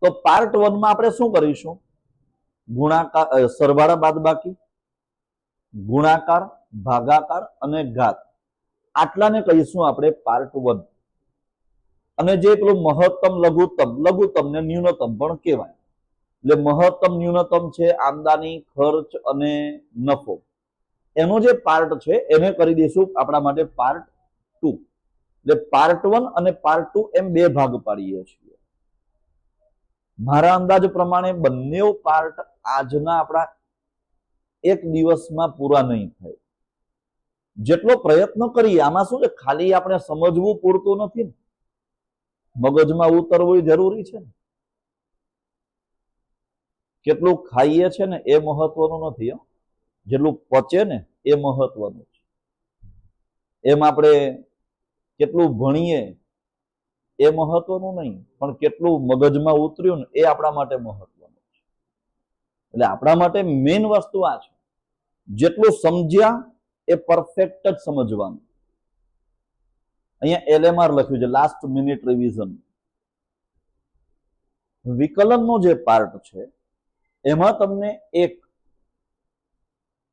તો પાર્ટ 1 માં આપણે શું કરીશું? ગુણાકાર, સરવાળા બાદબાકી, ગુણાકાર, ભાગાકાર અને ઘાત, આટલાને કહીશું આપણે પાર્ટ 1. અને જે પેલું મહત્તમ, લઘુત્તમ, લઘુત્તમ ને ન્યૂનતમ પણ કહેવાય. એટલે મહત્તમ, ન્યૂનતમ છે આમદાની, ખર્ચ અને નફો. એનો જે પાર્ટ છે એને કરી દઈશું આપણા માટે પાર્ટ 2. એટલે પાર્ટ 1 અને પાર્ટ 2 એમ બે ભાગ પાડીએ છીએ. મારા અંદાજ પ્રમાણે બંને પાર્ટ આજના આપણા એક દિવસમાં પૂરા નહીં થાય. જેટલો પ્રયત્ન કરીએ, આમાં શું છે, ખાલી આપણે સમજવું પૂરતું નથી ને, મગજમાં ઉતરવું જરૂરી છે ને. કેટલું ખાઈએ છે ને એ મહત્વનું નથી, જેટલું પચે ને એ મહત્વનું છે. એમ આપણે કેટલું ભણીએ એ મહત્વનું નહીં, પણ કેટલું મગજમાં ઉતર્યું ને એ આપણા માટે મહત્વનું છે. એટલે આપણા માટે મેઇન વસ્તુ આ છે, જેટલું સમજ્યા એ પરફેક્ટ જ સમજવાનું. અહીંયા LMR લખ્યું છે, લાસ્ટ મિનિટ રિવિઝન. વિકલનનો જે પાર્ટ છે એમાં તમને એક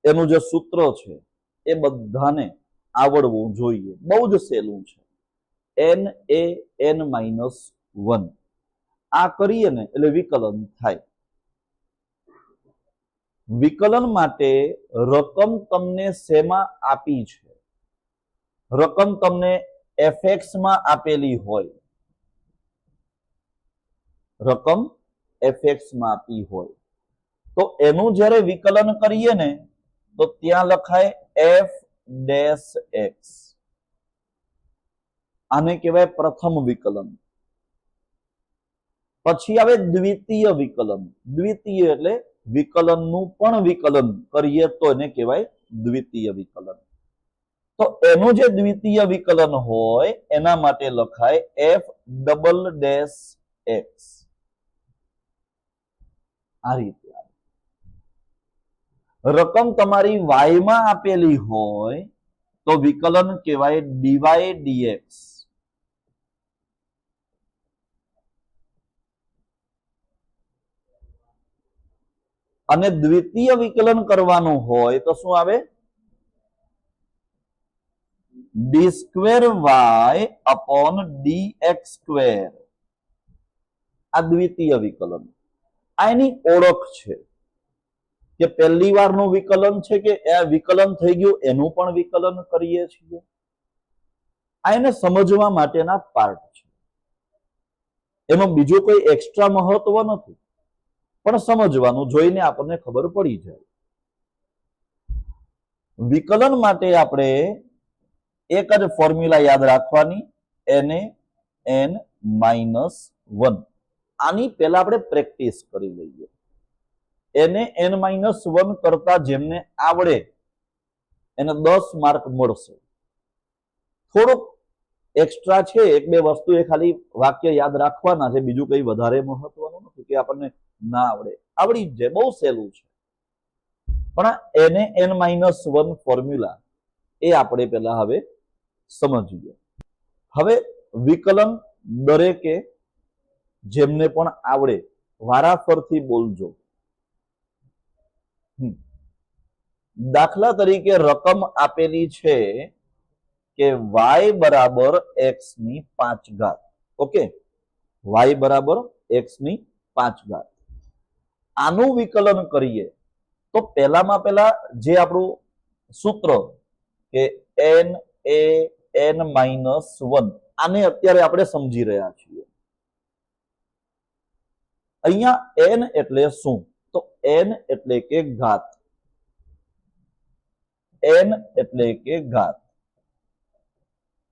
એનું જે સૂત્ર છે એ બધાને આવડવું જોઈએ. બહુ જ સહેલું છે, NaN-1. આ કરીએ ને એટલે વિકલન થાય. વિકલન માટે રકમ તમને શેમાં આપી છે? રકમ તમને fx માં આપેલી હોય, રકમ fx માં આપી હોય તો એનું જ્યારે વિકલન કરીએ ને તો ત્યાં લખાય f-x. આને કહેવાય પ્રથમ વિકલન. પછી આવે દ્વિતીય વિકલન. દ્વિતીય એટલે વિકલનનું પણ વિકલન કરીએ તો એને કહેવાય દ્વિતીય વિકલન. તો એનું જે દ્વિતીય વિકલન હોય એના માટે લખાય f-x. આ રીતે રકમ તમારી y માં આપેલી હોય તો વિકલન કહેવાય dy-dx. અને દ્વિતીય વિકલન કરવાનું હોય તો શું આવે? d²y/dx². આ દ્વિતીય વિકલન. આ એની ઓળખ છે કે પહેલી વારનું વિકલન છે કે આ વિકલન થઈ ગયું એનું પણ વિકલન કરીએ છીએ. આ એને સમજવા માટેના પાર્ટ છે. એમાં બીજું કોઈ એક્સ્ટ્રા મહત્વ નથી, પણ સમજવાનું, જોઈને આપણને ખબર પડી જાય. વિકલન માટે આપણે એક જ ફોર્મ્યુલા યાદ રાખવાની, NaN-1. આની પહેલા આપણે પ્રેક્ટિસ કરી લઈએ. NaN-1 કરતા જેમને આવડે એને 10 માર્ક મળશે. થોડુંક એક્સ્ટ્રા છે, એક બે વસ્તુ એ ખાલી વાક્ય યાદ રાખવાના છે, બીજું કઈ વધારે મહત્વનું નથી કે આપણને ના આવડે, આવડી જ જાય, બહુ સહેલું છે. પણ NaN-1 ફોર્મ્યુલા એ આપણે પહેલા હવે સમજીએ. હવે વિકલન દરેકે જેમને પણ આવડે વારાફરથી બોલજો. દાખલા તરીકે રકમ આપેલી છે કે y/x5. Okay, y/x5. આનું વિકલન કરીએ તો પહેલામાં પહેલા જે આપણું સૂત્ર કે NaN-1, આને અત્યારે આપણે સમજી રહ્યા છીએ. અહીંયા n એટલે શું? તો n એટલે કે ઘાત. n એટલે કે ઘાત.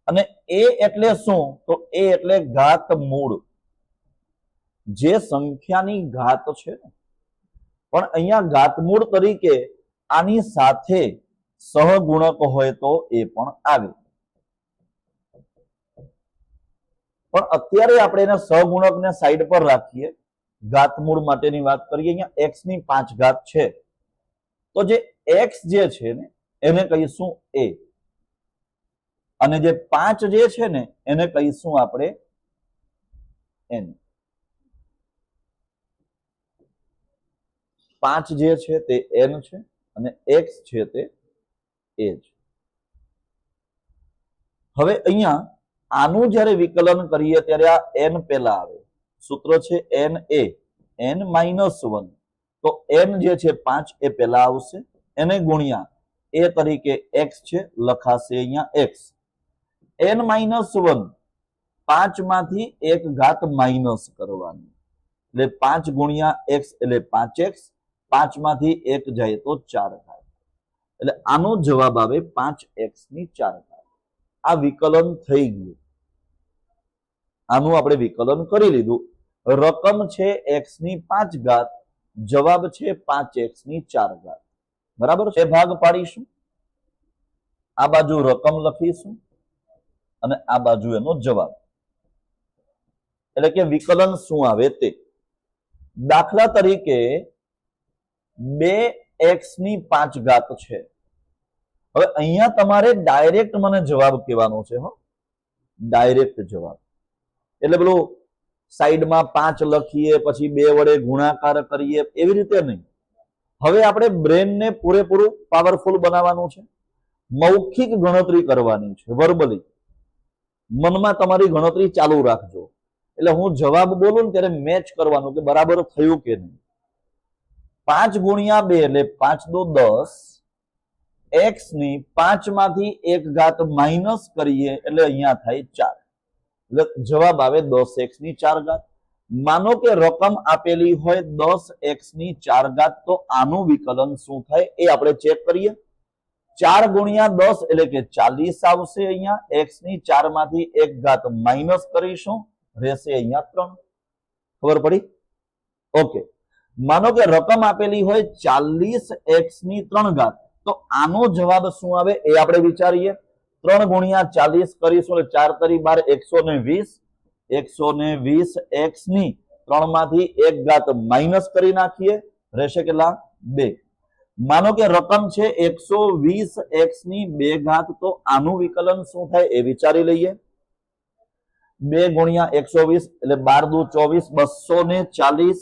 અને a એટલે શું? તો a એટલે ઘાત મૂળ. જે સંખ્યાની ઘાત છે, પણ અહીંયા ઘાતમૂળ તરીકે આની સાથે સહગુણક હોય તો એ પણ આવે. પણ અત્યારે આપણે એને સહગુણકને સાઈડ પર રાખીએ, ઘાતમૂળ માટેની વાત કરીએ. અહીંયા x5 છે તો જે x જે છે ને એને કહીશું a, અને જે 5 જે છે ને એને કહીશું આપણે n. 5 જે છે તે n છે અને x છે તે a છે. હવે અહીંયા આનું જ્યારે વિકલન કરીએ ત્યારે આ n પહેલા આવે, સૂત્ર છે n a, n -1, તો n જે છે 5 એ પહેલા આવશે, એને ગુણ્યા a તરીકે x છે, લખાશે અહીંયા x. n -1 5 માંથી એક ઘાત માઇનસ કરવાની, એટલે 5 ગુણ્યા x એટલે 5x, 5 માંથી એક જાય તો 4 ઘાત, એટલે આનો જવાબ આવે 5x ની 4 ઘાત. આ વિકલન થઈ ગયું, આનું આપણે વિકલન કરી લીધું. રકમ છે x ની 5 ઘાત, જવાબ છે 5x ની 4 ઘાત. બરાબર છે. ભાગ પાડીશું, આ બાજુ રકમ લખીશું અને આ બાજુ એનો જવાબ, એટલે કે વિકલન શું આવે તે. દાખલા તરીકે 2x ની 5 ઘાત છે. હવે અહીંયા તમારે ડાયરેક્ટ મને જવાબ કહેવાનો છે, હો, ડાયરેક્ટ જવાબ. એટલે પેલું સાઈડમાં 5 લખીએ પછી 2 વડે ગુણાકાર કરીએ એવી રીતે નહીં. હવે આપણે બ્રેનને પૂરેપૂરું પાવરફુલ બનાવવાનું છે, મૌખિક ગણતરી કરવાની છે, વર્બલી. મનમાં તમારી ગણતરી ચાલુ રાખજો, એટલે હું જવાબ બોલું ને ત્યારે મેચ કરવાનું કે બરાબર થયું કે નહીં. 5 ગુણ્યા 2 એટલે 5 દો 10, x ની 5 માંથી એક ઘાત માઇનસ કરીએ એટલે અહીંયા થાય 4, એટલે જવાબ આવે 10x ની 4 ઘાત. માનો કે રકમ આપેલી હોય 10x ની 4 ઘાત, તો આનું વિકલન શું થાય એ આપણે ચેક કરીએ. 4 ગુણ્યા 10 એટલે કે 40 આવશે. અહીંયા x ની 4 માંથી એક ઘાત માઇનસ કરીશું, રહેશે અહીંયા 3. ખબર પડી? ઓકે. માનો કે રકમ આપેલી હોય 40x ની 3 ઘાત, તો આનો જવાબ શું આવે એ આપણે વિચારીએ. 3 ગુણ્યા 40 કરીશું એટલે 4 તરી 12, 120 x ની 3 માંથી એક ઘાત માઇનસ કરી નાખીએ, રહેશે કેટલા? 2. માનો કે રકમ છે 120x ની 2 ઘાત, તો આનું વિકલન શું થાય એ વિચારી લઈએ. 2 ગુણ્યા 120 એટલે 12 દુ 24,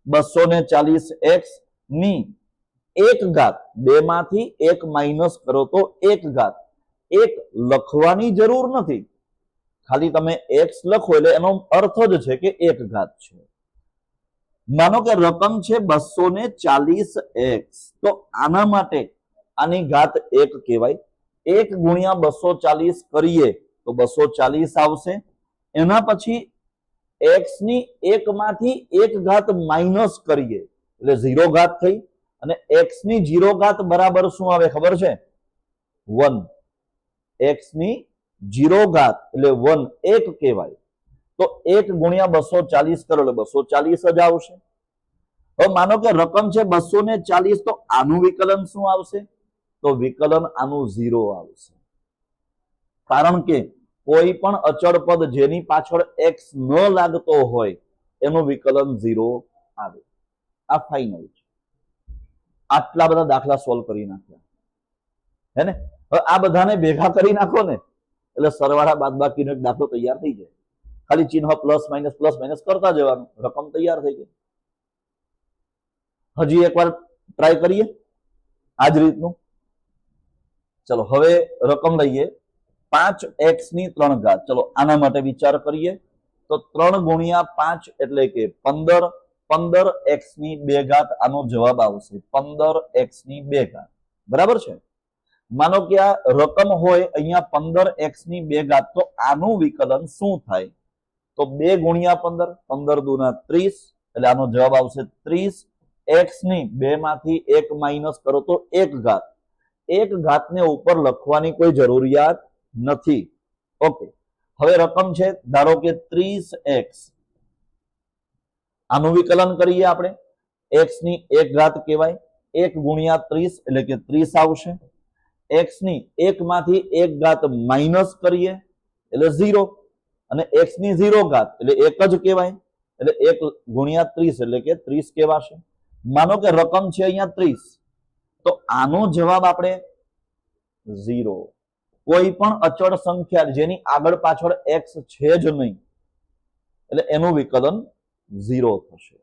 240x ની 1 ઘાત, 2 માંથી 1 માઇનસ કરો તો 1 ઘાત. 1 લખવાની જરૂર નથી, ખાલી તમે x લખો એટલે એનો અર્થ જ છે કે 1 ઘાત છે. માનો કે રકમ છે 240x, તો આના માટે આની ઘાત 1 કહેવાય. 1 ગુણ્યા 240 કરીએ તો 240 આવશે. એના પછી x ની 1 માંથી 1 ઘાત માઇનસ કરીએ એટલે 0 ઘાત થઈ, અને x ની 0 ઘાત બરાબર શું આવે ખબર છે? 1. x ની 0 ઘાત એટલે 1 1 કહેવાય. તો 1 ગુણ્યા 240 કરો એટલે 240 જ આવશે. હવે માનો કે રકમ છે 240, તો આનું વિકલન શું આવશે? તો વિકલન આનું 0 આવશે, કારણ કે કોઈ પણ અચળ પદ જેની પાછળ x ન લાગતો હોય એનું વિકલન 0 આવે. આ ફાઇનલ છે. આટલા બધા દાખલા સોલ્વ કરી નાખ્યા, હે ને? હવે આ બધાને ભેગા કરી નાખો ને એટલે સરવાળા બાદબાકીનો એક દાખલો તૈયાર થઈ જાય. ખાલી ચિહ્ન પ્લસ માઇનસ કરતા જવાનું, રકમ તૈયાર થઈ ગઈ. હજી એકવાર ટ્રાય કરીએ આ જ રીતનું. ચલો હવે રકમ લઈએ 5x ની 3 ઘાત. ચલો આના માટે વિચાર કરીએ તો 3 ગુણ્યા 5 એટલે કે 15, 15x ની 2 ઘાત આનો જવાબ આવશે 15x ની 2 ઘાત. બરાબર છે. માનો કે આ રકમ હોય અહીંયા 15x ની 2 ઘાત, તો આનું વિકલન શું થાય? તો 2 ગુણ્યા 15, 15 દુના 30, એટલે આનો જવાબ આવશે 30. x ની 2 માંથી 1 માઇનસ કરો તો 1 ઘાત. 1 ઘાતને ઉપર લખવાની કોઈ જરૂરિયાત નથી. ઓકે. હવે રકમ છે ધારો કે 30x, આનું વિકલન કરીએ આપણે. x ની 1 ઘાત કહેવાય. 1 ગુણ્યા 30 એટલે કે 30 આવશે. x ની 1 માંથી 1 ઘાત માઇનસ કરીએ એટલે 0, અને x ની 0 ઘાત એટલે 1 જ કહેવાય, એટલે 1 ગુણ્યા 30 એટલે કે 30 કહેવાશે. માનો કે રકમ છે અહીંયા 30, તો આનો જવાબ આપણે 0. કોઈ પણ અચળ સંખ્યા જેની આગળ પાછળ x છે જ નહીં એટલે એનું વિકલન 0 થશે.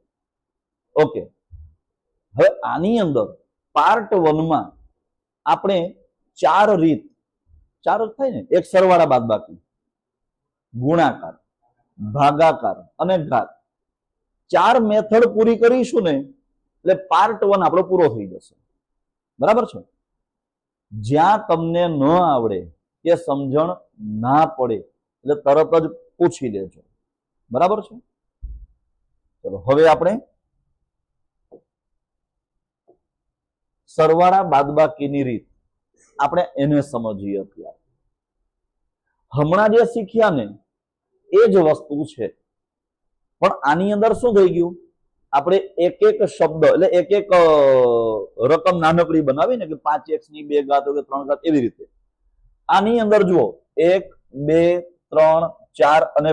ઓકે. હવે આની અંદર પાર્ટ 1 માં આપણે 4 રીત, 4 થાય ને, એક સરવાળા બાદબાકી, ગુણાકાર, ભાગાકાર અને ઘાત, 4 મેથડ પૂરી કરીશું ને એટલે પાર્ટ 1 આપણો પૂરો થઈ જશે. બરાબર છે? જ્યાં તમને ન આવડે કે સમજણ ના પડે એટલે તરત જ પૂછી લેજો. બરાબર છે? ચલો હવે આપણે સરવાળા બાદબાકીની રીત આપણે એને સમજીએ. અત્યારે હમણાં જે શીખ્યા ને એ જ વસ્તુ છે, પણ આની અંદર શું થઈ ગયું, આપણે એક એક શબ્દ એટલે એક એક રકમ નાનકડી બનાવી ને કે 5x ની 2 ઘાત કે 3 ઘાત એવી રીતે. આની અંદર જુઓ 1 2 3 4 અને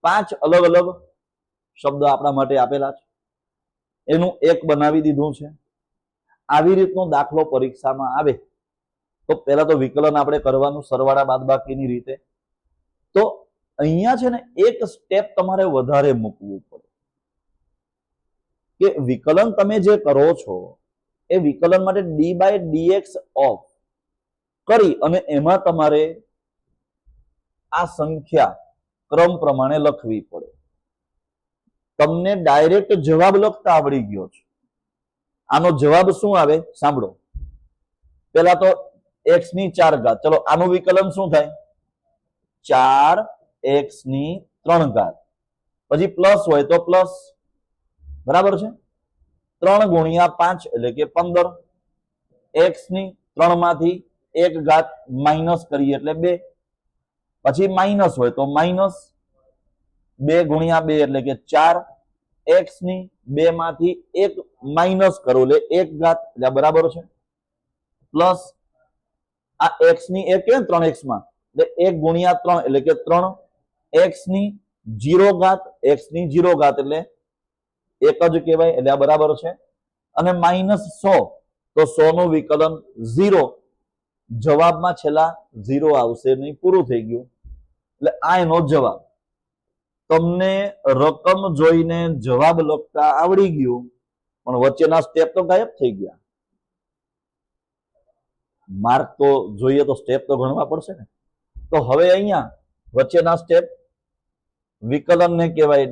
5 અલગ અલગ શબ્દ આપણા માટે આપેલા છે, એનું એક બનાવી દીધું છે. આવી રીતનો દાખલો પરીક્ષામાં આવે તો પહેલા તો વિકલન આપણે કરવાનું સરવાળા બાદબાકીની રીતે. તો અહીંયા છે ને એક સ્ટેપ તમારે વધારે મૂકવું પડે કે વિકલન તમે જે કરો છો એ વિકલન માટે d/dx ઓફ કરી અને એમાં તમારે આ સંખ્યા ક્રમ પ્રમાણે લખવી પડે. તમને ડાયરેક્ટ જવાબ લખતા આવડી ગયો છે. આનો જવાબ શું આવે સાંભળો. પેલા તો x ની 4 ઘાત, ચલો આનું વિકલન શું થાય, 4x ની 3 ઘાત, પછી પ્લસ હોય તો પ્લસ, બરાબર છે? 3 ગુણ્યા 5 એટલે કે 15, x ની 3 માંથી 1 ઘાત માઇનસ કરીએ એટલે 2, પછી માઇનસ હોય તો માઇનસ 2 ગુણ્યા 2 એટલે કે 4, x ની 2 માંથી 1 માઇનસ કરો એટલે 1 ઘાત એટલે બરાબર છે, પ્લસ આ x ની 1 કે 3x માં એટલે 1 ગુણ્યા 3 એટલે કે 3, x ની 0 ઘાત, x ની 0 ઘાત એટલે 1 જ કહેવાય એટલે આ બરાબર છે. અને માઇનસ 100 તો 100 નું વિકલન 0, જવાબમાં છેલ્લા 0 આવશે નહીં, પૂરું થઈ ગયું. એટલે આ એનો જવાબ. તમને રકમ જોઈને જવાબ લખતા આવડી ગયું પણ વચ્ચેના સ્ટેપ તો ગાયબ થઈ ગયા. માર્ક તો જોઈએ તો સ્ટેપ તો ગણવા પડશે ને. તો હવે અહીંયા વચ્ચેના સ્ટેપ, વિકલનને કહેવાય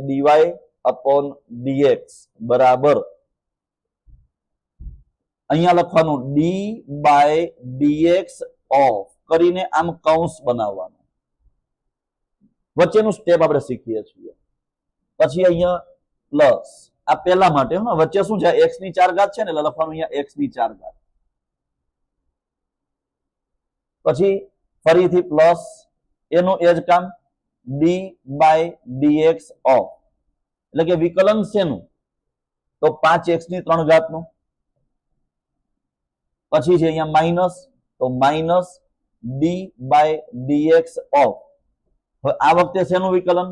dy/dx બરાબર, અહીંયા લખવાનું d/dx ઓફ કરીને આમ કૌંસ બનાવવાનું. વચ્ચેનું સ્ટેપ આપણે શીખીએ છીએ. પછી અહીંયા પ્લસ, આ પહેલા માટે વચ્ચે શું છે, x ની 4 ઘાત છે ને એટલે લખવાનું અહીંયા x ની 4 ઘાત. પછી ફરીથી પ્લસ, એનું એ જ કામ d/dx ઓફ એટલે કે વિકલન શેનું, તો 5x ની 3 ઘાત નું. પછી છે અહીંયા માઇનસ, તો માઇનસ d/dx ઓફ. હવે આ વખતે શેનું વિકલન,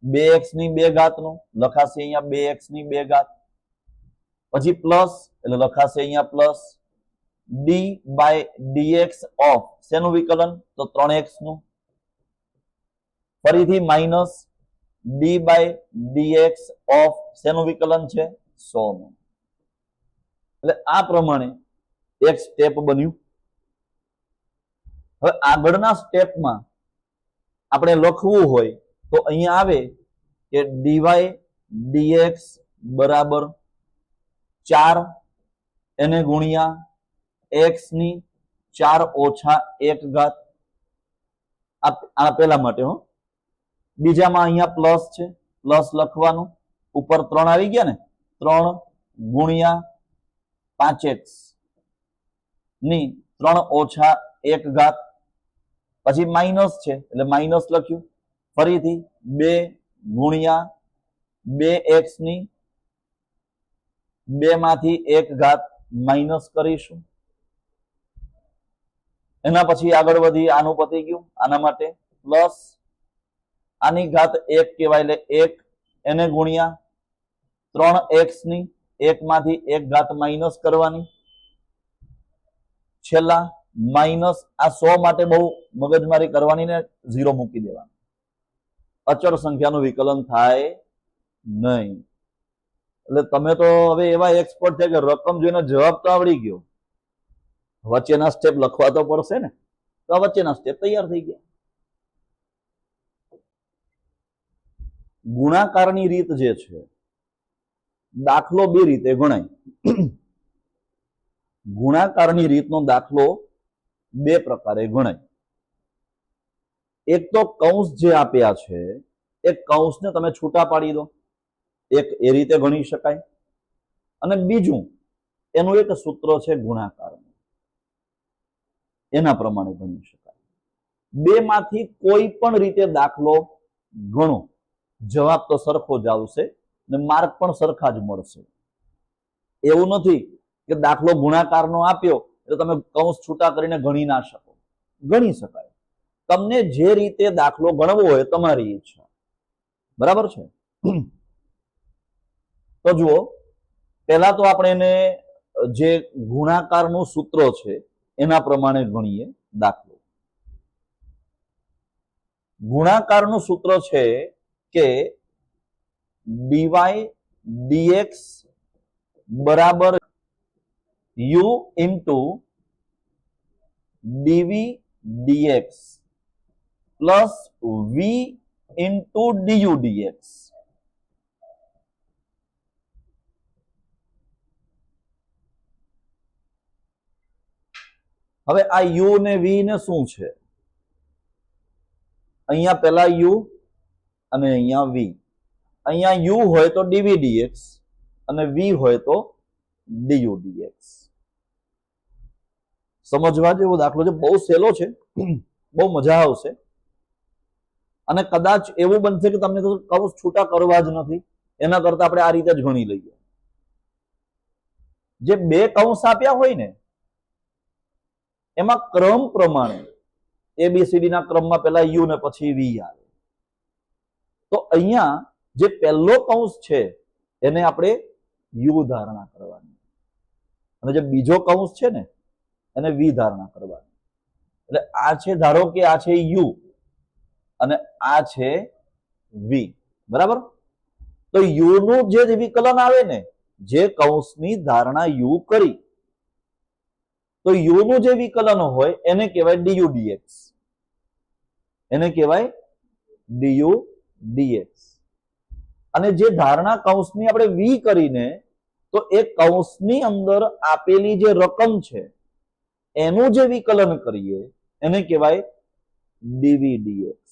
2x ની 2 ઘાત નું, લખાશે અહીંયા 2x ની 2 ઘાત. પછી પ્લસ એટલે લખાશે અહીંયા પ્લસ d/dx ઓફ શેનું વિકલન, તો 3x નું. ફરીથી માઇનસ d/dx ઓફ શેનું વિકલન છે, 100 નું. એટલે આ પ્રમાણે એક સ્ટેપ બન્યું. હવે આગળના સ્ટેપમાં આપણે લખવું હોય તો અહીંયા આવે કે dy/dx બરાબર 4 એને ગુણ્યા x ની 4 ઓછા 1 ઘાત. આ પહેલા માટે હો. બીજામાં અહીંયા પ્લસ છે, પ્લસ લખવાનું, ઉપર 3 આવી ગયા ને, 3 ગુણ્યા 5x ની 3 ઓછા 1 ઘાત. પછી માઇનસ છે એટલે માઇનસ લખ્યું. ફરીથી 2 ગુણ્યા 2x ની 2 માંથી 1 ઘાત માઇનસ કરીશું. એના પછી આગળ વધી, આનું પતી ગયું. આના માટે પ્લસ, આની ઘાત 1 કહેવાય એટલે 1 એને ગુણ્યા 3x ની 1 માંથી 1 ઘાત માઇનસ કરવાની. છેલ્લા માઇનસ, આ 100 માટે બહુ મગજમારી કરવાની ને, 0 મૂકી દેવાનું. અચળ સંખ્યાનું વિકલન થાય નહીં. એટલે તમે તો હવે એવા એક્સપર્ટ છે કે રકમ જોઈને જવાબ તો આવડી ગયો, વચ્ચેના સ્ટેપ લખવા તો પડશે ને, તો આ વચ્ચેના સ્ટેપ તૈયાર થઈ ગયા. ગુણાકારની રીત જે છે, દાખલો બે રીતે ગણાય. ગુણાકારની રીતનો દાખલો બે પ્રકારે ગણાય. એક તો કૌંસ જે આપ્યા છે એ કૌંસને તમે છૂટા પાડી દો, એક એ રીતે ગણી શકાય. અને બીજું એનું એક સૂત્ર છે ગુણાકાર, એના પ્રમાણે ગણી શકાય. બે માંથી કોઈ પણ રીતે દાખલો ગણો, જવાબ તો સરખો જ આવશે ને માર્ક પણ સરખા જ મળશે. એવું નથી કે દાખલો ગુણાકારનો આપ્યો એટલે તમે કૌંસ છૂટા કરીને ગણી ના શકો, ગણી શકાય. તમને જે રીતે દાખલો ગણવો હોય તમારી ઈચ્છા, બરાબર છે. તો જુઓ, પહેલા તો આપણે એને જે ગુણાકારનું સૂત્ર છે એના પ્રમાણે ગણીએ દાખલો. ગુણાકારનું સૂત્ર છે કે dy dx બરાબર u into dv dx plus v into du dx. હવે આ u ને v ને શું છે? અહીંયા પેલા u અને અહીંયા v. અહીંયા u હોય તો dv dx અને v હોય તો du dx. સમજવા જેવો દાખલો છે, બહુ સહેલો છે, બહુ મજા આવશે. અને કદાચ એવું બનશે કે તમને કૌંસ છૂટા કરવા જ નથી, એના કરતા આપણે આ રીતે જ ગણી લઈએ. જે બે કૌંસ આપ્યા હોય ને એમાં ક્રમ પ્રમાણે એબીસીડી ના ક્રમમાં પહેલા યુ ને પછી વી આવે. તો અહીંયા જે પહેલો કૌંસ છે એને આપણે યુ ધારણા કરવાની, અને જે બીજો કૌંસ છે ને એને વી ધારણા કરવાની. એટલે આ છે, ધારો કે આ છે યુ અને આ છે વી, બરાબર. તો યુ નું જે વિકલન આવે ને, જે કૌંસની ધારણા યુ કરી, તો યુ નું જે વિકલન હોય એને કહેવાય ડીયુ ડીએક્સ, એને કહેવાય ડીયુ ડીએક્સ. અને જે ધારણા કૌંસની આપણે વી કરીને, તો એ કૌંસની અંદર આપેલી જે રકમ છે એનું જે વિકલન કરીએ એને કહેવાય ડીવી ડીએક્સ.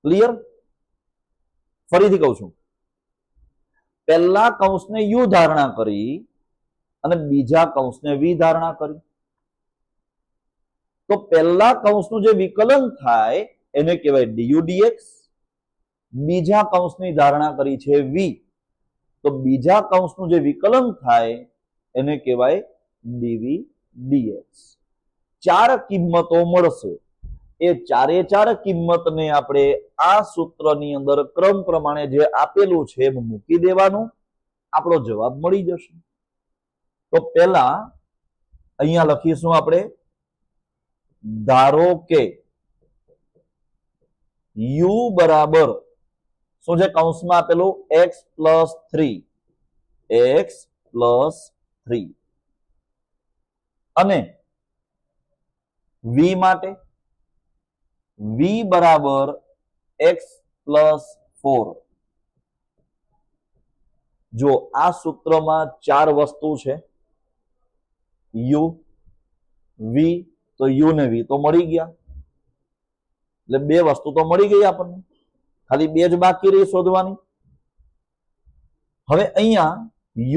ક્લિયર? ફરીથી કહું છું, પહેલા કૌંસને યુ ધારણા કરી અને બીજા કૌંસને વી ધારણા કરી, તો પહેલા કૌંસનું જે વિકલન થાય એને કહેવાય ડીયુ ડીએક્સ. બીજા કૌંસની ધારણા કરી છે વી, તો બીજા કૌંસનું જે વિકલન થાય એને કહેવાય ડીવી ડીએક્સ. ચાર કિંમતો મળશે. એ ચારે ચાર કિંમતને આપણે આ સૂત્રની અંદર ક્રમ પ્રમાણે જે આપેલું છે એમ મૂકી દેવાનું, આપણો જવાબ મળી જશે. તો પહેલા અહીંયા લખીશું આપણે, ધારો કે u બરાબર શું છે કૌંસમાં આપેલું x+3 અને v માટે v બરાબર x+4. જો આ સૂત્રમાં ચાર વસ્તુ છે, u v, તો u ને v તો મળી ગયા, એટલે બે વસ્તુ તો મળી ગઈ આપણને, ખાલી બે જ બાકી રહી શોધવાની. હવે અહીંયા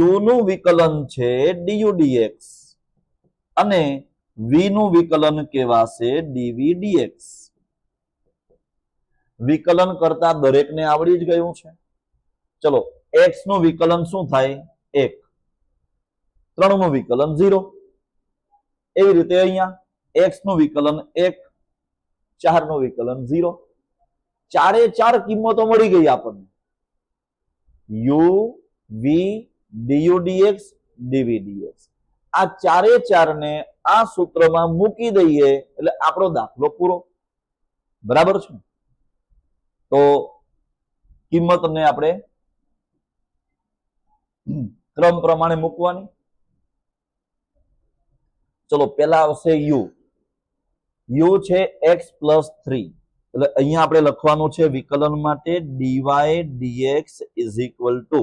u નું વિકલન છે ડીયુ ડીએક્સ અને v નું વિકલન કહેવાશે ડીવી ડીએક્સ. વિકલન કરતા દરેકને આવડી જ ગયું છે. ચલો, x નું વિકલન શું થાય? 1. 3 નું વિકલન 0. એવી રીતે અહીંયા x નું વિકલન 1, 4 નું વિકલન 0. ચારે ચાર કિંમતો મળી ગઈ આપણને, u v du dx dv dx. આ ચારે ચાર ને આ સૂત્રમાં મૂકી દઈએ એટલે આપણો દાખલો પૂરો. બરાબર છે? તો કિંમતને આપણે ક્રમ પ્રમાણે મૂકવાની. ચલો પેલા આવશે યુ. યુ છે એક્સ પ્લસ 3, એટલે અહીંયા આપણે લખવાનું છે વિકલન માટે D Y D X is equal to,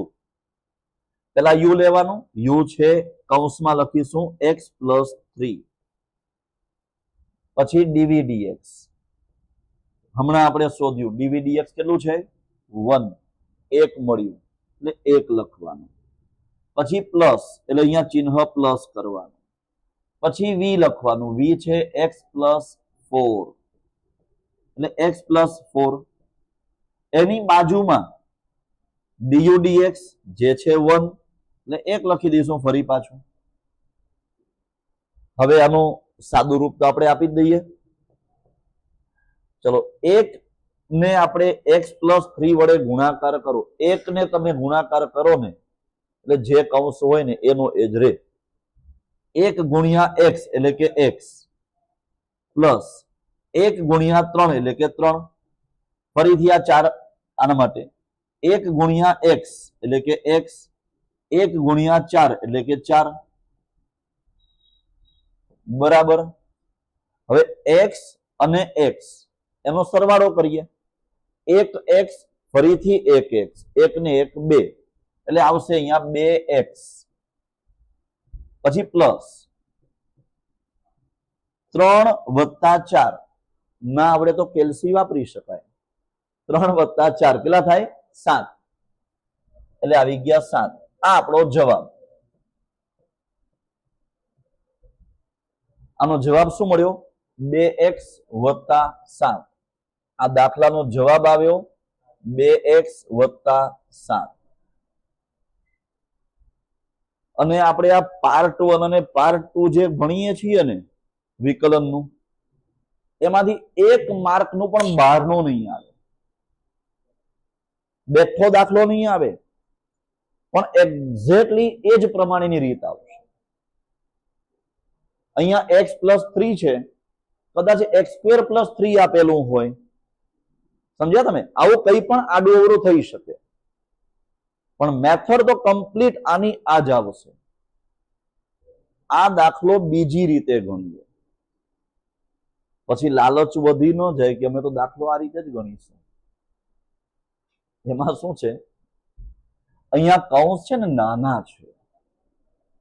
પેલા યુ લેવાનું, યુ છે કૌંસમાં લખીશું એક્સ પ્લસ 3, પછી ડીવી ડીએક્સ. હમણાં આપણે શોધ્યું ડીવી ડીએક્સ કેટલું છે 1, 1 મળ્યું એટલે 1 લખવાનું. પછી પ્લસ એટલે અહીંયા ચિહ્ન પ્લસ કરવાનું. પછી વી લખવાનું, વી છે એક્સ પ્લસ 4 એટલે એક્સ પ્લસ 4. એની બાજુમાં ડીયુ ડીએક્સ જે છે 1 એટલે 1 લખી દઈશું ફરી પાછું. હવે આનું સાદું રૂપ તો આપણે આપી જ દઈએ. ચલો 1 ને આપણે x પ્લસ 3 વડે ગુણાકાર કરો. 1 ને તમે ગુણાકાર કરો ને એટલે જે કૌંસ હોય ને એનો એ જ રહે. 1 ગુણ્યા x એટલે કે x પ્લસ 1 ગુણ્યા 3 એટલે કે 3. ફરીથી આ 4 આના માટે 1 ગુણ્યા x એટલે કે x, 1 ગુણ્યા 4 એટલે કે 4 બરાબર. હવે x અને x એનો સરવાળો કરીએ. 1x ફરીથી 1x, 1 ને 1 2 એટલે આવશે અહીંયા 2x. પછી પ્લસ 3 વત્તા 4 ના આવડે તો કેલ્સી વાપરી શકાય. 3 વત્તા 4 કેટલા થાય 7, એટલે આવી ગયા 7. આ આપણો જવાબ. આનો જવાબ શું મળ્યો 2x વત્તા 7. આ દાખલાનો જવાબ આવ્યો 2x વત્તા 7. અને આપણે આ પાર્ટ 1 અને પાર્ટ 2 જે ભણીએ છીએ ને વિકલનનું, એમાંથી 1 માર્કનું પણ બહારનો નહીં આવે. બેઠો દાખલો નહીં આવે, પણ એક્ઝેક્ટલી એ જ પ્રમાણેની રીત આવશે. અહીંયા x પ્લસ 3 છે, કદાચ x સ્ક્વેર પ્લસ 3 આપેલું હોય. સમજ્યા તમે? આવું કંઈ પણ આડું અવળું થઈ શકે, પણ મેથડ તો કમ્પ્લીટ આની આ જ આવશે. આ દાખલો બીજી રીતે ગણીએ, પછી લાલચ વધી ન જાય કે અમે તો દાખલો આ રીતે જ ગણીશું. એમાં શું છે, અહીંયા કૌંસ છે ને નાના છે,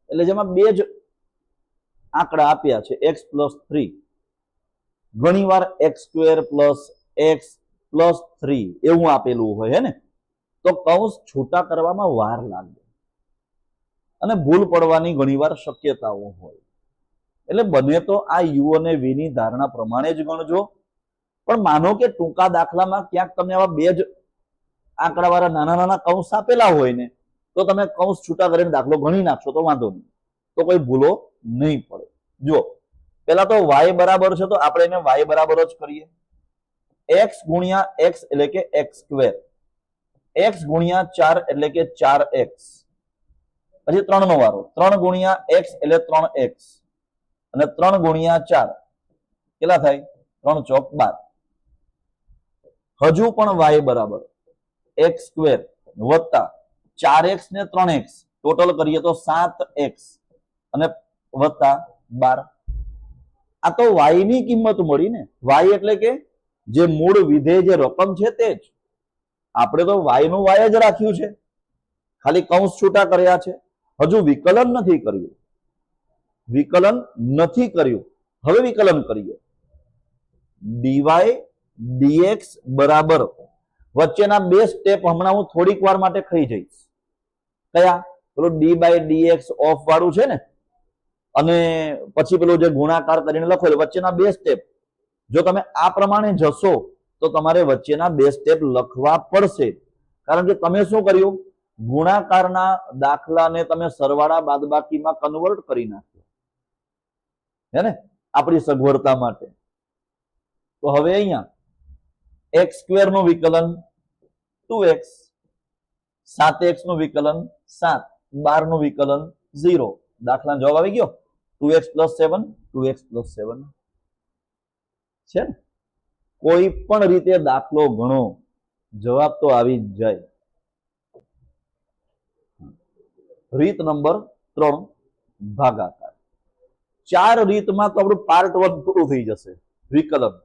એટલે જેમાં બે જ આંકડા આપ્યા છે x પ્લસ 3. ઘણી વાર x square plus x plus 3 એવું આપેલું હોય ને, તો કૌંસ છૂટા કરવામાં વાર લાગે અને ભૂલ પડવાની ઘણીવાર શક્યતાઓ હોય. એટલે બને તો આ યુ અને વી ની ધારણા પ્રમાણે જ ગણજો. પણ માનો કે ટૂંકા દાખલામાં ક્યાંક તમને આવા બે જ આંકડાવાળા નાના નાના કૌંસ આપેલા હોય ને, તો તમે કૌંસ છૂટા કરીને દાખલો ગણી નાખશો તો વાંધો નહીં, તો કોઈ ભૂલો નહીં પડે. જો પેલા તો y બરાબર છે તો આપણે એને y બરાબર જ કરીએ. x ગુણ્યા x એટલે કે x સ્ક્વેર, x ગુણ્યા 4 એટલે કે 4x, પછી 3 નો વારો, 3 ગુણ્યા x એટલે 3x, અને 3 ગુણ્યા 4 કેટલા થાય 3 ચોક 12. હજુ પણ y બરાબર x સ્ક્વેર વત્તા 4x ને 3x ટોટલ કરીએ તો 7x અને વત્તા 12. આ તો y ની કિંમત મળી ને. y એટલે કે જે મૂળ વિધેય જે રકમ છે તે જ. આપણે તો y નું y જ રાખ્યું છે, ખાલી કૌંસ છૂટા કર્યા છે, હજુ વિકલન નથી કર્યું. વિકલન નથી કર્યું, હવે વિકલન કરીએ. dy dx બરાબર, વચ્ચેના બે સ્ટેપ હમણાં હું થોડીક વાર માટે ખાઈ જઈશ. કયા? પેલું d બાય dx ઓફ વાળું છે ને, અને પછી પેલું જે ગુણાકાર કરીને લખો એટલે વચ્ચેના બે સ્ટેપ. જો તમે આ પ્રમાણે જશો તો તમારે વચ્ચેના બે સ્ટેપ લખવા પડશે. કારણ કે તમે શું કર્યું, ગુણાકારના દાખલાને તમે સરવાળા બાદબાકીમાં કન્વર્ટ કરી નાખ્યો હે ને, આપણી સગવડતા માટે. તો હવે અહીંયા x સ્ક્વેર નું વિકલન 2x, 7x નું વિકલન 7, 12 નું વિકલન 0. દાખલા જવાબ આવી ગયો 2x પ્લસ 7, 2x પ્લસ 7 છે ને. કોઈ પણ રીતે દાખલો ગણો, જવાબ તો આવી જ જાય. રીત નંબર 3 ભાગાકાર. 4 રીતમાં તો આપણું પાર્ટ 1 પૂરું થઈ જશે. વિકલન.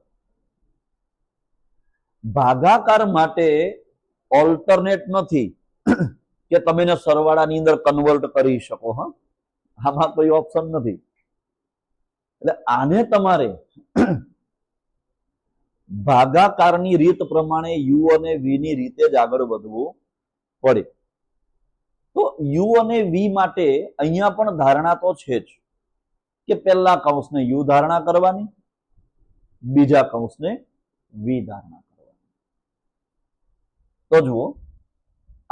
ભાગાકાર માટે ઓલ્ટરનેટ નથી કે તમે એને સરવાળાની અંદર કન્વર્ટ કરી શકો. હા, આમાં કોઈ ઓપ્શન નથી. એટલે આને તમારે ભાગાકારની રીત પ્રમાણે યુ અને વી ની રીતે જ આગળ વધવું પડે. તો યુ અને વી માટે અહીંયા પણ ધારણા તો છે જ કે પહેલા કૌંસને યુ ધારણા કરવાની, બીજા કૌંસને વી ધારણા કરવાની. તો જુઓ,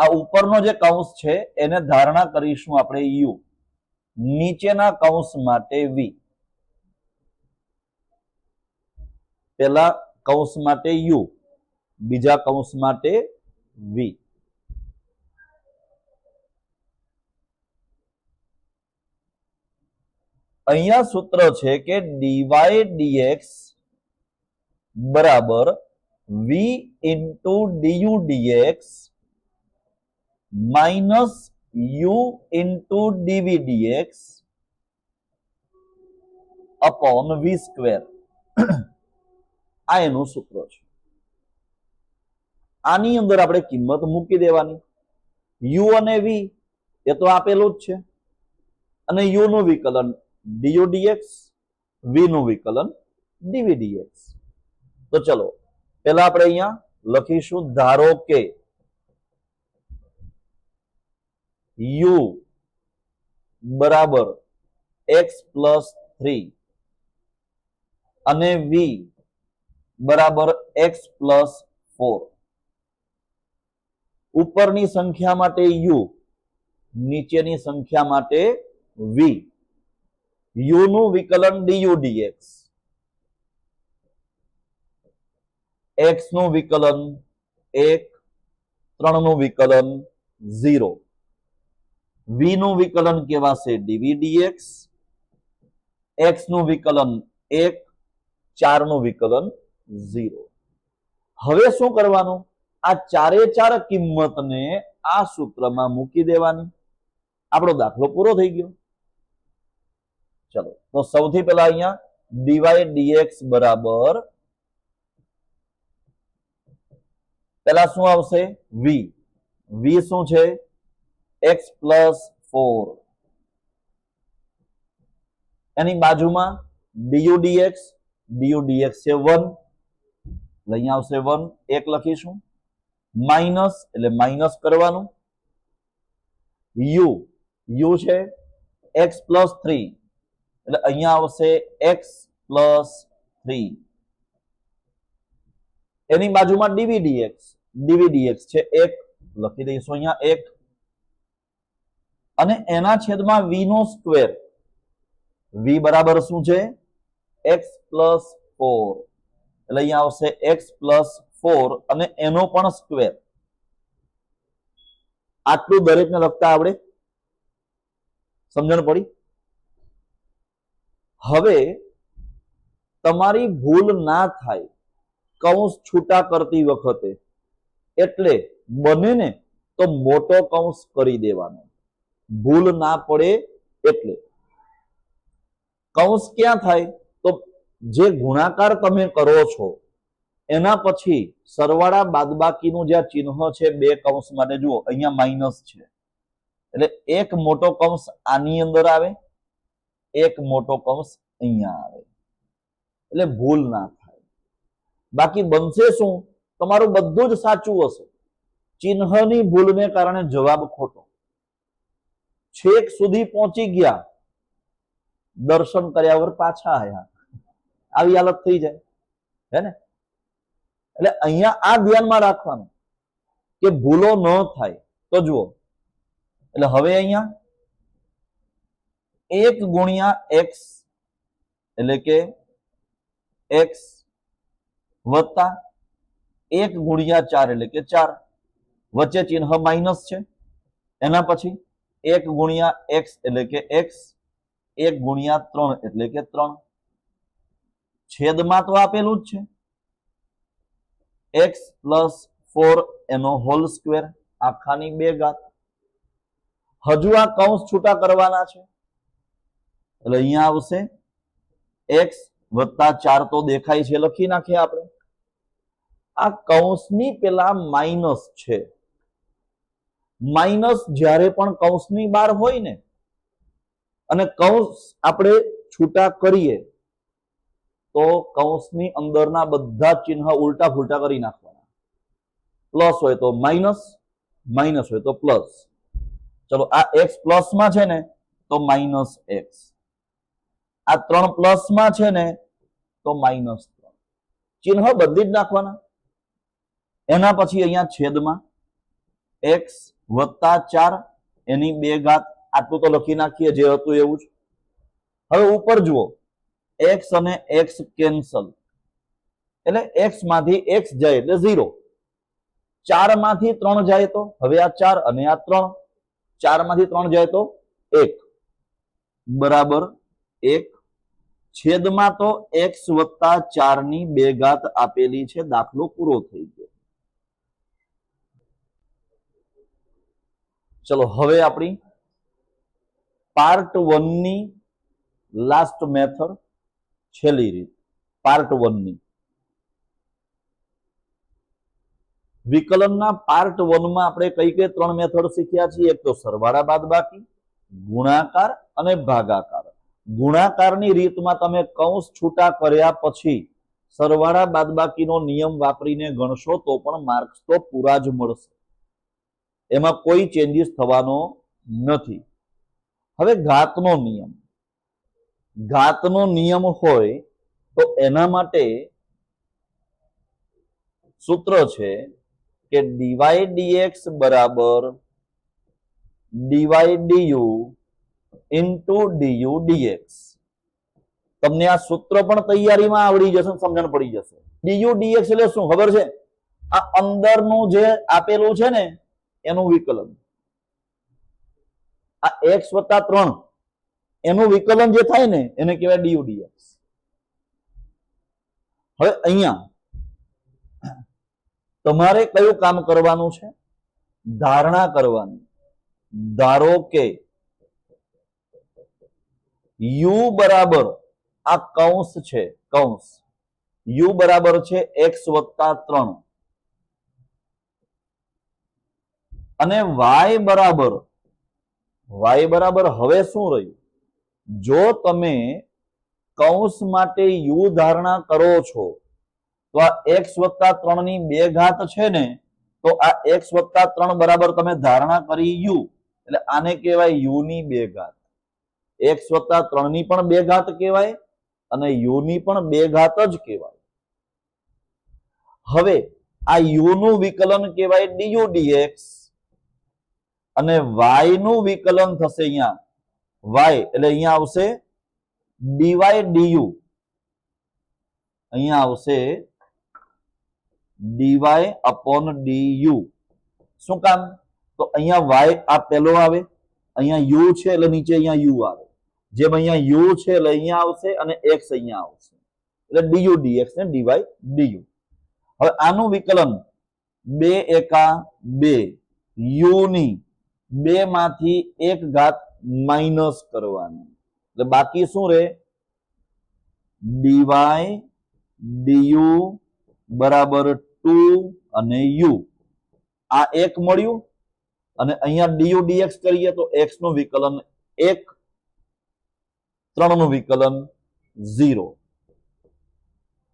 આ ઉપરનો જે કૌંસ છે એને ધારણા કરીશું આપણે યુ, નીચેના કૌંસ માટે વી. પહેલા કૌંસ માટે યુ, બીજા કૌંસ માટે વી. અહીંયા સૂત્ર છે કે dy dx બરાબર v into du dx minus u into dv dx upon v square. આ એનું સૂત્ર છે. આની અંદર આપણે કિંમત મૂકી દેવાની. u અને v એ તો આપેલું જ છે, અને u નું વિકલન du dx, v નું વિકલન dv dx. તો ચલો પહેલા આપણે અહીંયા લખીશું, ધારો કે u બરાબર x પ્લસ 3 અને v બરાબર x પ્લસ 4. ઉપરની સંખ્યા માટે u, નીચેની સંખ્યા માટે v. u નું વિકલન du dx, x નું વિકલન 1, 3 નું વિકલન 0, v નું વિકલન કહેવાશે dv dx, x નું વિકલન 1, 4 નું વિકલન 0. હવે શું કરવાનું? આ ચારે ચાર કિંમતને આ સૂત્રમાં મૂકી દેવાની. આપણો દાખલો પૂરો થઈ ગયો. ચલો, તો સૌથી પહેલા અહીંયા dy dx બરાબર, પહેલા શું આવશે? v. v શું છે? x plus 4. એની બાજુમાં du dx, du dx છે 1, અહીંયા આવશે 1, 1 લખીશું. માઇનસ એટલે માઇનસ કરવાનું. u છે x પ્લસ 3, એટલે અહીંયા આવશે x પ્લસ 3. એની બાજુમાં dv dx, dv dx છે 1, લખી દઈશું અહીંયા 1, અને એના છેદમાં v નો સ્ક્વેર. v બરાબર શું છે? x પ્લસ 4, એટલે અહીંયા આવશે x પ્લસ 4 અને એનો પણ સ્ક્વેર. આટલું દરેકને લખતા આવડે? સમજણ પડી? હવે તમારી ભૂલ ના થાય કૌંસ છૂટા કરતી વખતે, એટલે બને ને તો મોટો કૌંસ કરી દેવાનો, ભૂલ ના પડે એટલે. કૌંસ ક્યાં થાય? તો જે ગુણાકાર તમે કરો છો એના પછી સરવાળા બાદબાકીનું જે ચિહ્ન છે બે કૌંસ માટે, જુઓ અહીંયા માઇનસ છે, એટલે એક મોટો કૌંસ આની અંદર આવે, એક મોટો કૌંસ અહીંયા આવે, એટલે ભૂલ ના થાય. બાકી બનશે શું? તમારું બધું જ સાચું હશે, ચિહ્નની ભૂલને કારણે જવાબ ખોટો. છેક સુધી પહોંચી ગયા, દર્શન કર્યા વગર પાછા આવ્યા, આવી હાલત થઈ જાય, હે ને? એટલે અહીંયા આ ધ્યાનમાં રાખવાનું કે ભૂલો ન થાય. તો જુઓ, એટલે હવે અહીંયા 1 ગુણ્યા x એટલે કે x વત્તા 1 ગુણ્યા 4 એટલે કે 4, વચ્ચે ચિહ્ન માઇનસ છે. એના પછી 1 ગુણ્યા x એટલે કે x, 1 ગુણ્યા 3 એટલે કે 3. છેદમાં તો આપેલું જ છે x પ્લસ 4 એનો હોલ સ્ક્વેર, આખાની 2 ઘાત. હજુ આ કૌંસ છૂટા કરવાના છે એટલે અહીંયા આવશે x વત્તા 4 તો દેખાય છે, લખી નાખીએ આપણે. આ કૌંસની પેલા માઇનસ છે. માઇનસ જ્યારે પણ કૌંસની બહાર હોય ને અને કૌંસ આપણે છૂટા કરીએ તો કૌંસની અંદરના બધા ચિહ્ન ઉલટા ફૂલટા કરી નાખવાના. પ્લસ હોય તો માઇનસ, માઇનસ હોય તો પ્લસ. ચલો આ x પ્લસમાં છે ને તો માઇનસ x, આ 3 પ્લસમાં છે ને તો માઇનસ 3. ચિહ્ન બદલી જ નાખવાના. એના પછી અહીંયા છેદમાં x વત્તા 4 એની 2 ઘાત, આટલું તો લખી નાખીએ જે હતું એવું જ. હવે ઉપર જુઓ, x અને x કેન્સલ એટલે x માંથી x જાય એટલે 0. 4 માંથી 3 જાય તો હવે આ 4 અને આ 3, 4 માંથી 3 જાય તો 1 બરાબર 1. છેદમાં તો x વત્તા 4 ની 2 ઘાત આપેલી છે. દાખલો પૂરો થઈ ગયો. ચલો હવે આપણી પાર્ટ 1 ની લાસ્ટ મેથડ, છેલ્લી રીત પાર્ટ 1 ની. વિકલનના પાર્ટ 1 માં આપણે કઈ કઈ 3 મેથડ શીખ્યા છીએ? એક તો સરવાળા બાદબાકી, ગુણાકાર અને ભાગાકાર. ગુણાકારની રીતમાં તમે કૌંસ છૂટા કર્યા પછી સરવાળા બાદબાકીનો નિયમ વાપરીને ગણશો તો પણ માર્ક્સ તો પૂરા જ મળશે, એમાં કોઈ ચેન્જીસ થવાનો નથી. હવે ઘાતનો નિયમ, ઘાતનો નિયમ હોય તો એના માટે સૂત્ર છે કે dy dx બરાબર dy du into du dx. તમને આ સૂત્ર પણ તૈયારીમાં આવડી જશે, સમજણ પડી જશે. du dx એટલે શું ખબર છે? આ અંદરનું જે આપેલું છે ને એનું વિકલન. આ x વત્તા 3 એનું વિકલન જે થાય ને એને કહેવાય du dx. હવે અહીંયા તમારે કયું કામ કરવાનું છે? ધારણા કરવાની. ધારો કે u બરાબર આ કૌંસ છે, કૌંસ u બરાબર છે x વત્તા 3 અને y બરાબર હવે શું રહ્યું? જો તમે કૌંસ માટે u ધારણા કરો છો તો આ x વત્તા 3 ની 2 ઘાત છે ને, તો આ x વત્તા 3 બરાબર તમે ધારણા કરી u એટલે આને કહેવાય u ની 2 ઘાત. x વત્તા 3 ની પણ 2 ઘાત કહેવાય અને u ની પણ 2 ઘાત જ કહેવાય. હવે આ u નું વિકલન કહેવાય du dx અને y નું વિકલન થશે અહીંયા y એટલે અહીંયા આવશે dy du, અહીંયા આવશે dy upon du. શું કામ? તો અહીંયા y આ પહેલો આવે, અહીંયા u છે એટલે નીચે અહીંયા u આવે. જેમ અહીંયા u છે એટલે અહીંયા આવશે અને x અહીંયા આવશે એટલે du dx ને dy du. હવે આનું વિકલન 2 એકા 2 u ની 2 માંથી 1 ઘાત માઇનસ કરવાની એટલે બાકી શું રહે? dy du બરાબર 2 અને u. આ 1 મળ્યું અને અહીંયા du dx કરીએ તો x નું વિકલન 1, 3 નું વિકલન 0.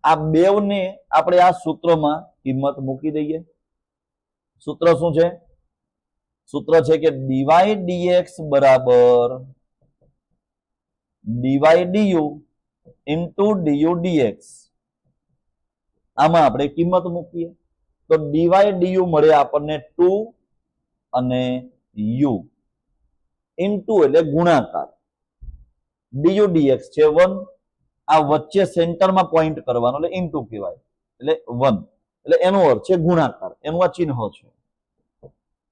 આ બેવને આપણે આ સૂત્રમાં કિંમત મૂકી દઈએ. સૂત્ર શું છે? સૂત્ર છે કે dy dx બરાબર dy du into du dx. આમાં આપણે કિંમત મૂકીએ તો dy du મળે આપણને 2 અને u ઇન્ટુ એટલે ગુણાકાર du dx છે 1. આ વચ્ચે સેન્ટરમાં પોઈન્ટ કરવાનો એટલે ઇન્ટુ કહેવાય એટલે 1 એટલે એનો અર્થ છે ગુણાકાર, એનું આ ચિહ્ન છે.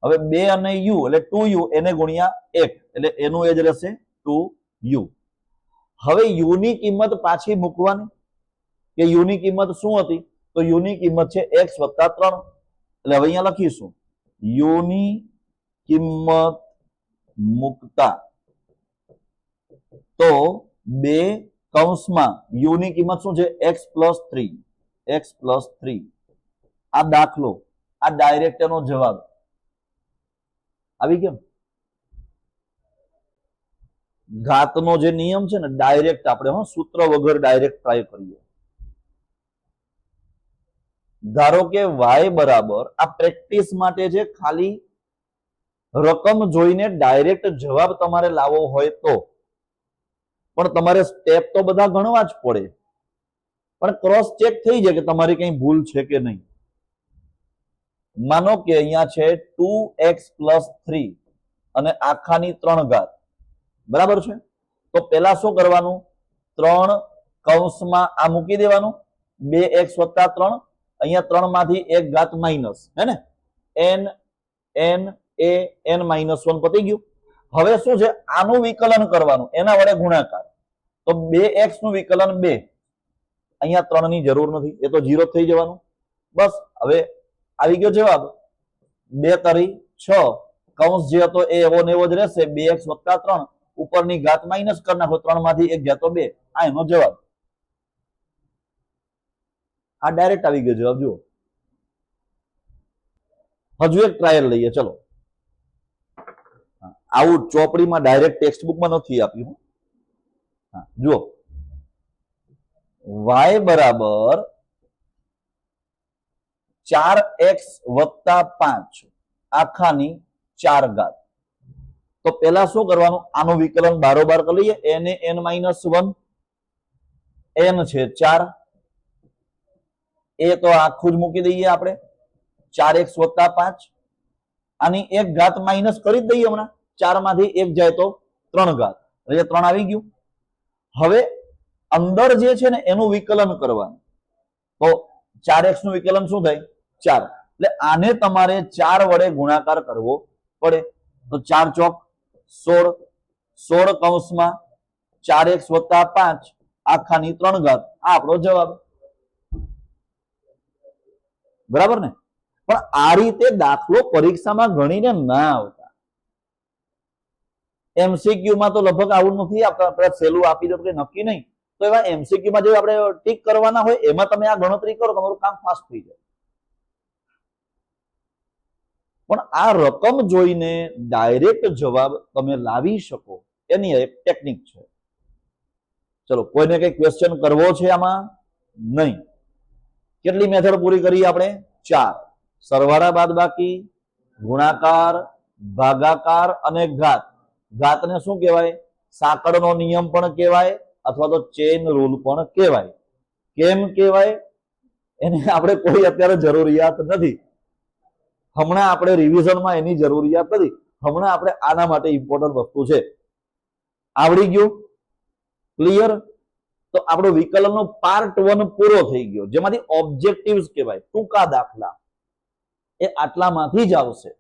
હવે 2 અને u એટલે 2u એને ગુણ્યા 1 એટલે એનું એ જ રહેશે 2u. હવે u ની કિંમત પાછી મૂકવાની કે u ની કિંમત શું હતી? તો u ની કિંમત છે x વત્તા 3 એટલે હવે અહીંયા લખીશું u ની કિંમત મૂકતા તો બે કૌંસમાં યુ ની કિંમત શું છે x+3 આ દાખલો આ ડાયરેક્ટ એનો જવાબ આવી ગયો ઘાતનો જે નિયમ છે ને ડાયરેક્ટ આપણે સૂત્ર વગર ડાયરેક્ટ ટ્રાય કરીએ ધારો કે y બરાબર આ પ્રેક્ટિસ માટે છે ખાલી રકમ જોઈને ડાયરેક્ટ જવાબ તમારે લાવવો હોય તો પણ તમારે સ્ટેપ તો બધા ગણવા જ પડે પણ ક્રોસ ચેક થઈ જાય કે તમારી કઈ ભૂલ છે કે નહીં માનો કે અહીંયા છે 2x+3 અને આખાની 3 ઘાત બરાબર છે તો પેલા શું કરવાનું 3 કૌંસમાં આ મૂકી દેવાનું 2x + 3 અહીંયા 3 માંથી એક ઘાત માઇનસ હે ને n n a n -1 પતી ગયું હવે શું છે આનું વિકલન કરવાનું એના વડે ગુણાકાર તો 2x નું વિકલન 2 અહીંયા 3 ની જરૂર નથી એ તો 0 થઈ જવાનું બસ હવે આવી ગયો જવાબ 2 તરી 6 કૌંસ જે હતો એ એવો ને એવો જ રહેશે 2x + 3 ઉપરની ઘાત માઇનસ કરી નાખો 3 માંથી એક ગયા તો 2 આ એનો જવાબ આ ડાયરેક્ટ આવી ગયો જવાબ જુઓ હજુ એક ટ્રાયલ લઈએ ચલો આવું ચોપડીમાં ડાયરેક્ટ ટેક્સ્ટ બુકમાં નથી આપ્યું જુઓ y બરાબર 4x + 5 આખાની 4 ઘાત તો પેલા શું કરવાનું આનું વિકલન બારોબાર કરી લઈએ n એ n -1 n છે 4 એ તો આખું જ મૂકી દઈએ આપણે 4x + 5 આની એક ઘાત માઇનસ કરી જ દઈએ હમણાં 4 માંથી એક જાય તો 3 ઘાત એટલે 3 આવી ગયું હવે અંદર જે છે ને એનું વિકલન કરવાનું તો 4x નું વિકલન શું થાય 4 એટલે આને તમારે 4 વડે ગુણાકાર કરવો પડે તો 4 ચોક 16 કૌંસમાં 4x + 5 આખાની 3 ઘાત આ આપણો જવાબ બરાબર ને પણ આ રીતે દાખલો પરીક્ષામાં ગણીને ના આવતા એમસીક્યુ માં તો લગભગ આવું નથી આપણે સહેલું આપી દો કે નક્કી નહીં તો એવા એમસીક્યુ માં જે આપણે ટીક કરવાના હોય એમાં તમે આ ગણતરી કરો તમારું કામ ફાસ્ટ થઈ જાય પણ આ રકમ જોઈને ડાયરેક્ટ જવાબ તમે લાવી શકો એની એક ટેકનિક છે ચલો કોઈને કઈ ક્વેશ્ચન કરવો છે આમાં નહીં કેટલી મેથડ પૂરી કરી આપણે 4 સરવાળા બાદબાકી ગુણાકાર ભાગાકાર અને ઘાત ઘાતને શું કહેવાય સાંકળનો નિયમ પણ કહેવાય અથવા તો ચેન રૂલ પણ કહેવાય કેમ કહેવાય એને આપણે કોઈ અત્યારે જરૂરિયાત નથી હમણાં આપણે રિવિઝનમાં એની જરૂરિયાત નથી હમણાં આપણે આના માટે ઇમ્પોર્ટન્ટ વસ્તુ છે આવડી ગયું ક્લિયર તો આપણો વિકલનનો પાર્ટ 1 પૂરો થઈ ગયો જેમાંથી ઓબ્જેક્ટિવ્સ કહેવાય ટૂંકા દાખલા એ આટલામાંથી જ આવશે